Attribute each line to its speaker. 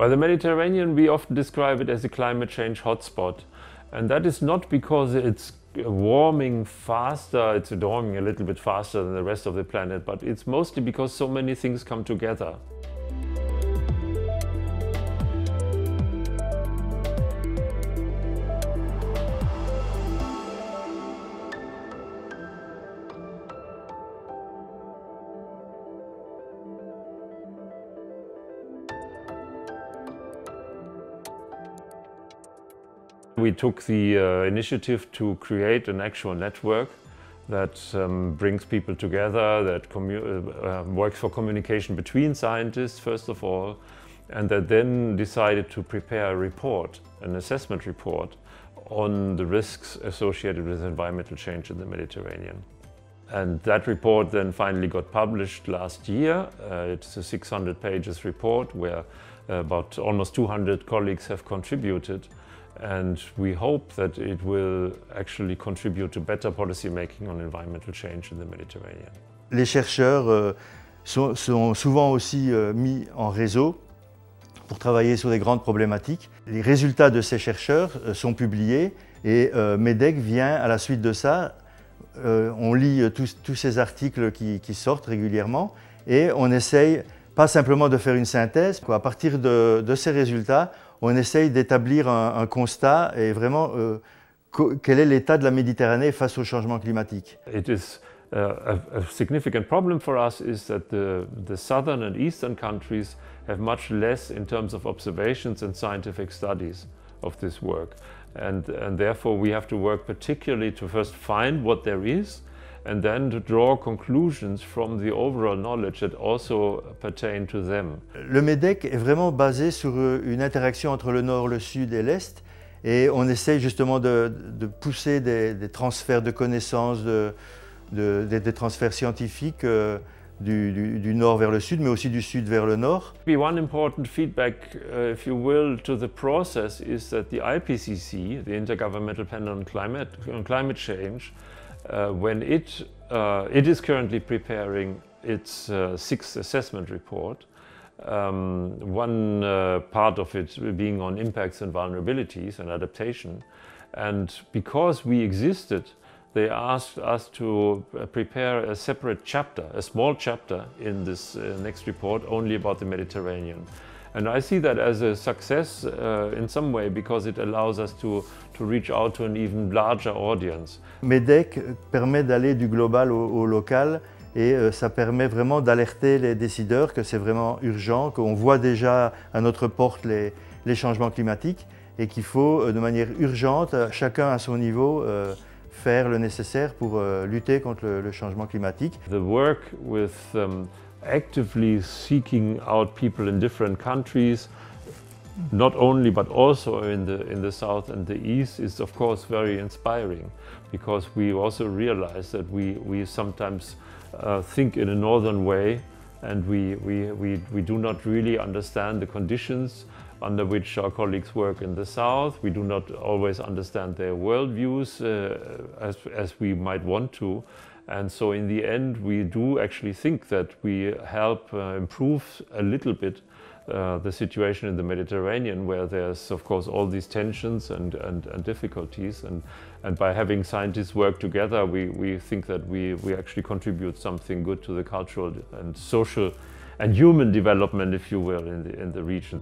Speaker 1: By the Mediterranean, we often describe it as a climate change hotspot. And that is not because it's warming faster, it's warming a little bit faster than the rest of the planet, but it's mostly because so many things come together. We took the initiative to create an actual network that brings people together, that works for communication between scientists, first of all, and that then decided to prepare a report, an assessment report, on the risks associated with environmental change in the Mediterranean. And that report then finally got published last year. It's a 600 pages report where about almost 200 colleagues have contributed. And we hope that it will actually contribute to better policy making on environmental change in the Mediterranean.
Speaker 2: Les chercheurs sont souvent aussi mis en réseau pour travailler sur des grandes problématiques. Les résultats de ces chercheurs sont publiés et MedECC vient à la suite de ça. On lit tous ces articles qui sortent régulièrement et on essaye pas simplement de faire une synthèse. À partir de ces résultats, on essaye d'établir un constat et vraiment quel est l'état de la Méditerranée face au changement climatique.
Speaker 1: It is a significant problem for us is that the southern and eastern countries have much less in terms of observations and scientific studies of this work. And therefore we have to work particularly to first find what there is and then to draw conclusions from the overall knowledge that also pertain to them.
Speaker 2: Le MedECC est vraiment basé sur une interaction entre le nord, le sud et l'est et on essaye justement de pousser des transferts de connaissances, des transferts scientifiques du nord vers le sud, mais aussi du sud vers le nord.
Speaker 1: One important feedback, if you will, to the process is that the IPCC, the Intergovernmental Panel on Climate Change, when it is currently preparing its sixth assessment report, one part of it being on impacts and vulnerabilities and adaptation. And because we existed, they asked us to prepare a separate chapter, a small chapter in this next report only about the Mediterranean. And I see that as a success in some way because it allows us to reach out to an even larger audience.
Speaker 2: MedECC permet d'aller du global au local et ça permet vraiment d'alerter les décideurs que c'est vraiment urgent, qu'on voit déjà à notre porte les changements climatiques et qu'il faut de manière urgente, chacun à son niveau, faire le nécessaire pour lutter contre le changement climatique.
Speaker 1: The work with actively seeking out people in different countries, not only but also in the south and the east, is of course very inspiring because we also realize that we sometimes think in a northern way and we do not really understand the conditions under which our colleagues work in the south. We do not always understand their worldviews as we might want to. And so in the end, we do actually think that we help improve a little bit the situation in the Mediterranean, where there's of course all these tensions and difficulties. And by having scientists work together, we think that we actually contribute something good to the cultural and social and human development, if you will, in the region.